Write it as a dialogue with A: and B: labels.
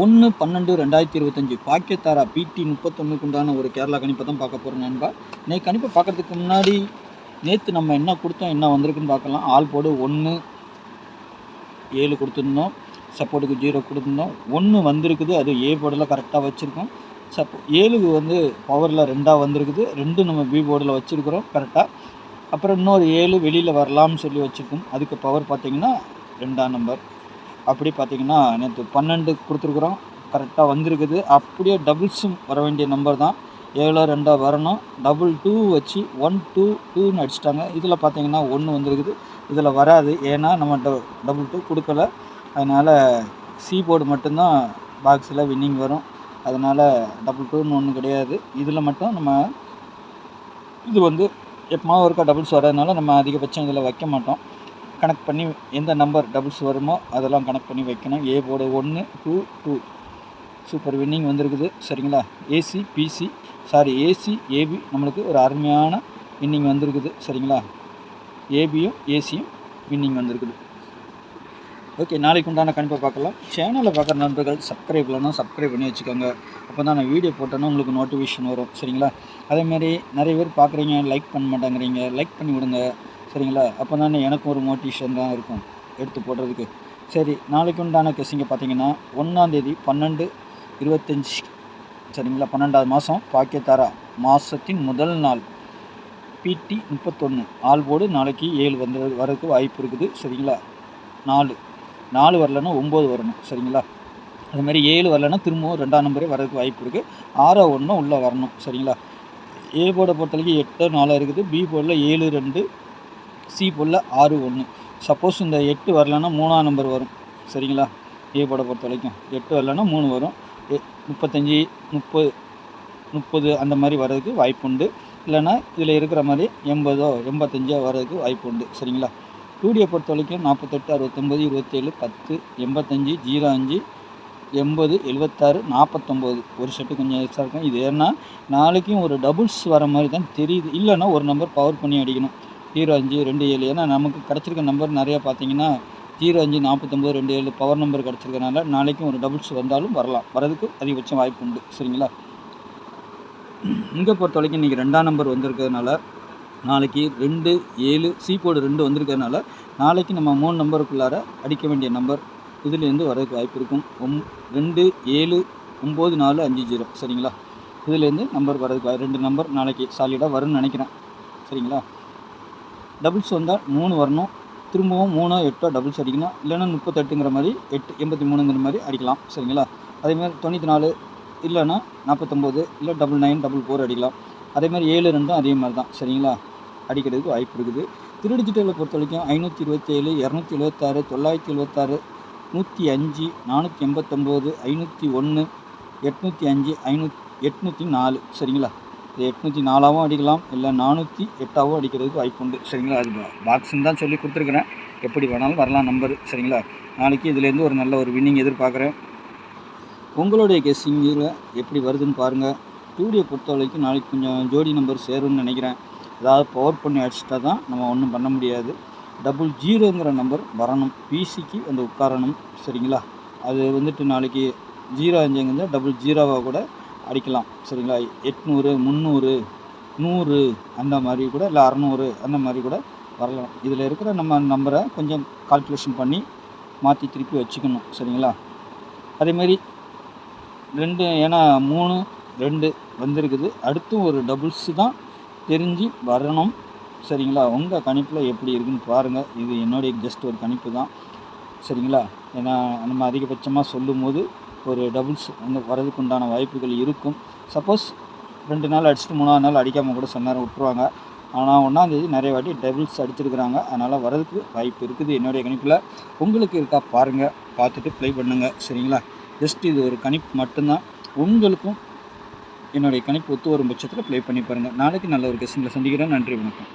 A: 1/12/2025 பாக்கியத்தாரா PT 31க்கு உண்டான ஒரு கேரளா கணிப்பை தான் பார்க்க போகிறோம் நண்பா. இன்னைக்கு கணிப்பை பார்க்குறதுக்கு முன்னாடி நேற்று நம்ம என்ன கொடுத்தோம், என்ன வந்திருக்குன்னு பார்க்கலாம். ஆல் போர்டு 1 7 கொடுத்துருந்தோம், சப்போர்ட்டுக்கு 0 கொடுத்துருந்தோம். 1 வந்திருக்குது, அது ஏ போர்டில் கரெக்டாக வச்சுருக்கோம். 7க்கு வந்து பவரில் 2 வந்திருக்குது, 2 நம்ம பி போர்டில் வச்சுருக்கிறோம் கரெக்டாக. அப்புறம் இன்னொரு 7 வெளியில் வரலாம்னு சொல்லி வச்சுருக்கோம். அதுக்கு பவர் பார்த்திங்கன்னா 2ஆம் நம்பர். அப்படி பார்த்திங்கன்னா நேற்று 12 கொடுத்துருக்குறோம், கரெக்டாக வந்திருக்குது. அப்படியே டபுள்ஸும் வர வேண்டிய நம்பர் தான், 7 2 வரணும். 2 வச்சு 1 2 2ன்னு அடிச்சிட்டாங்க. இதில் பார்த்திங்கன்னா 1 வந்திருக்குது, இதில் வராது. ஏன்னா நம்ம 2 கொடுக்கல. அதனால் சி போர்டு மட்டும்தான் பாக்ஸில் வின்னிங் வரும். அதனால் 2ன்னு ஒன்றும் கிடையாது. இதில் மட்டும் நம்ம இது வந்து எப்போமாவது ஒருக்கா டபுள்ஸ் வர்றதுனால நம்ம அதிகபட்சம் இதில் வைக்க மாட்டோம். கனெக்ட் பண்ணி எந்த நம்பர் டபுள்ஸ் வருமோ அதெல்லாம் கனெக்ட் பண்ணி வைக்கணும். ஏ போர்டு 1 2 2 சூப்பர் வின்னிங் வந்திருக்குது. சரிங்களா, ஏசி ஏபி நம்மளுக்கு ஒரு அருமையான வின்னிங் வந்திருக்குது. சரிங்களா, ஏபியும் ஏசியும் வின்னிங் வந்திருக்குது. ஓகே, நாளைக்கு உண்டான கணிப்பை பார்க்கலாம். சேனலில் பார்க்குற நண்பர்கள் சப்ஸ்கிரைப் இல்லைன்னா சப்ஸ்கிரைப் பண்ணி வச்சுக்கோங்க. அப்போ தான் நான் வீடியோ போட்டோன்னா உங்களுக்கு நோட்டிஃபிகேஷன் வரும். சரிங்களா, அதேமாரி நிறைய பேர் பார்க்குறீங்க, லைக் பண்ண மாட்டேங்கிறீங்க, லைக் பண்ணி விடுங்க. சரிங்களா, அப்போ தானே எனக்கு ஒரு மோட்டிவேஷன் தான் இருக்கும் எடுத்து போடுறதுக்கு. சரி, நாளைக்கு உண்டான கெஸ்ஸிங்க பார்த்தீங்கன்னா 1ஆம் தேதி 12/25. சரிங்களா, 12வது மாதம் பாக்கியத்தாரா மாதத்தின் முதல் நாள் PT 31 ஆல் போர்டு நாளைக்கு 7 வரதுக்கு வாய்ப்பு இருக்குது. சரிங்களா, 4 வரலன்னா 9 வரணும். சரிங்களா, அதுமாதிரி 7 வரலன்னா திரும்பவும் 2ஆம் நம்பரே வரதுக்கு வாய்ப்பு இருக்குது. 6 1 உள்ளே வரணும். சரிங்களா, ஏ போர்டை பொறுத்த வரைக்கும் 8 4 இருக்குது, பி போர்டில் 7 2, சி போர்டில் 6 1. சப்போஸ் இந்த 8 வரலன்னா 3ஆம் நம்பர் வரும். சரிங்களா, ஏ போர்டை பொறுத்த வரைக்கும் 8 வரலன்னா 3 வரும். 35 30 அந்த மாதிரி வர்றதுக்கு வாய்ப்பு உண்டு. இல்லைன்னா இதில் இருக்கிற மாதிரி 80 85 வர்றதுக்கு வாய்ப்பு உண்டு. சரிங்களா, 2Dயை பொறுத்த வரைக்கும் 48 69 27 10 85 05 80 76 49 ஒரு செட்டு கொஞ்சம் எக்ஸ்ட்ரா இருக்கும். இது ஏன்னா நாளைக்கும் ஒரு டபுள்ஸ் வர மாதிரி தான் தெரியுது. இல்லைன்னா ஒரு நம்பர் பவர் பண்ணி அடிக்கணும், 05 27. ஏன்னா நமக்கு கிடச்சிருக்க நம்பர் நிறையா பார்த்தீங்கன்னா 05 49 27 பவர் நம்பர் கிடச்சிருக்கனால நாளைக்கும் ஒரு டபுள்ஸ் வந்தாலும் வரதுக்கு அதிகபட்சம் வாய்ப்பு உண்டு. சரிங்களா, இங்கே பொறுத்த வரைக்கும் இன்றைக்கி 2ஆம் நம்பர் வந்திருக்கிறதுனால நாளைக்கு 2 7 சி போர்டு 2 வந்திருக்கிறதுனால நாளைக்கு நம்ம 3 நம்பருக்குள்ளார அடிக்க வேண்டிய நம்பர் இதுலேருந்து வரதுக்கு வாய்ப்பு இருக்கும். 2 7 9 4 5 0. சரிங்களா, இதுலேருந்து நம்பர் வரதுக்கு 2 நம்பர் நாளைக்கு சாலிடாக வரும்னு நினைக்கிறேன். சரிங்களா, டபுள்ஸ் வந்தால் 3 வரணும், திரும்பவும் 3 8 டபுள்ஸ் அடிக்கணும். இல்லைன்னா 38ங்கிற மாதிரி 8 83ங்கிற மாதிரி அடிக்கலாம். சரிங்களா, அதேமாதிரி 94 இல்லைன்னா 49 இல்லை 99 44 அடிக்கலாம். அதேமாதிரி 7 2 அதே மாதிரி தான். சரிங்களா, அடிக்கிறதுக்கு வாய்ப்பு இருக்குது. டிஜிட்டலை பொறுத்த வரைக்கும் 527 276 976 105 489 501 805 804. சரிங்களா, இது 804ஆகவும் அடிக்கலாம், இல்லை 408ஆகவும் அடிக்கிறதுக்கு வாய்ப்பு உண்டு. சரிங்களா, அது பாக்ஸுன்னு தான் சொல்லி கொடுத்துருக்குறேன், எப்படி வேணாலும் வரலாம் நம்பர். சரிங்களா, நாளைக்கு இதுலேருந்து ஒரு நல்ல ஒரு வின்னிங் எதிர்பார்க்குறேன். உங்களுடைய கெஸ்ஸிங்கில் எப்படி வருதுன்னு பாருங்கள். 2Dயை பொறுத்த வரைக்கும் நாளைக்கு கொஞ்சம் ஜோடி நம்பர் சேரும்னு நினைக்கிறேன். அதாவது பவர் பண்ணி அடிச்சிட்டா தான் நம்ம ஒன்றும் பண்ண முடியாது. 00ங்கிற நம்பர் வரணும், பிசிக்கு வந்து உட்காரணும். சரிங்களா, அது வந்துட்டு நாளைக்கு 05ங்க 00வாக கூட அடிக்கலாம். சரிங்களா, 800 300 100 அந்த மாதிரி கூட, இல்லை 600 அந்த மாதிரி கூட வரலாம். இதில் இருக்கிற நம்ம நம்பரை கொஞ்சம் கால்குலேஷன் பண்ணி மாற்றி திருப்பி வச்சுக்கணும். சரிங்களா, அதேமாரி 2 ஏன்னா 3 2 வந்திருக்குது, அடுத்தும் ஒரு டபுள்ஸு தான் தெரிஞ்சு வரணும். சரிங்களா, உங்கள் கணிப்பில் எப்படி இருக்குன்னு பாருங்கள். இது என்னுடைய ஜஸ்ட் ஒரு கணிப்பு தான். சரிங்களா, ஏன்னா நம்ம அதிகபட்சமாக சொல்லும் போது ஒரு டபுள்ஸ் வந்து வரதுக்கு உண்டான வாய்ப்புகள் இருக்கும். சப்போஸ் 2 நாள் அடிச்சுட்டு 3ஆவது நாள் அடிக்காமல் கூட சில நேரம் விட்ருவாங்க. ஆனால் 1ஆம் தேதி நிறைய வாட்டி டபுள்ஸ் அடிச்சிருக்கிறாங்க. அதனால் வரதுக்கு வாய்ப்பு இருக்குது என்னுடைய கணிப்பில். உங்களுக்கு இருக்கா பாருங்கள், பார்த்துட்டு ப்ளே பண்ணுங்கள். சரிங்களா, ஜஸ்ட் இது ஒரு கணிப்பு மட்டும்தான். உங்களுக்கும் என்னுடைய கணிப்பு ஒத்து வரும் பட்சத்தில் ப்ளே பண்ணி பாருங்கள். நாளைக்கு நல்ல ஒரு கெஸ்ஸிங்கில் சந்திக்கிறேன். நன்றி, வணக்கம்.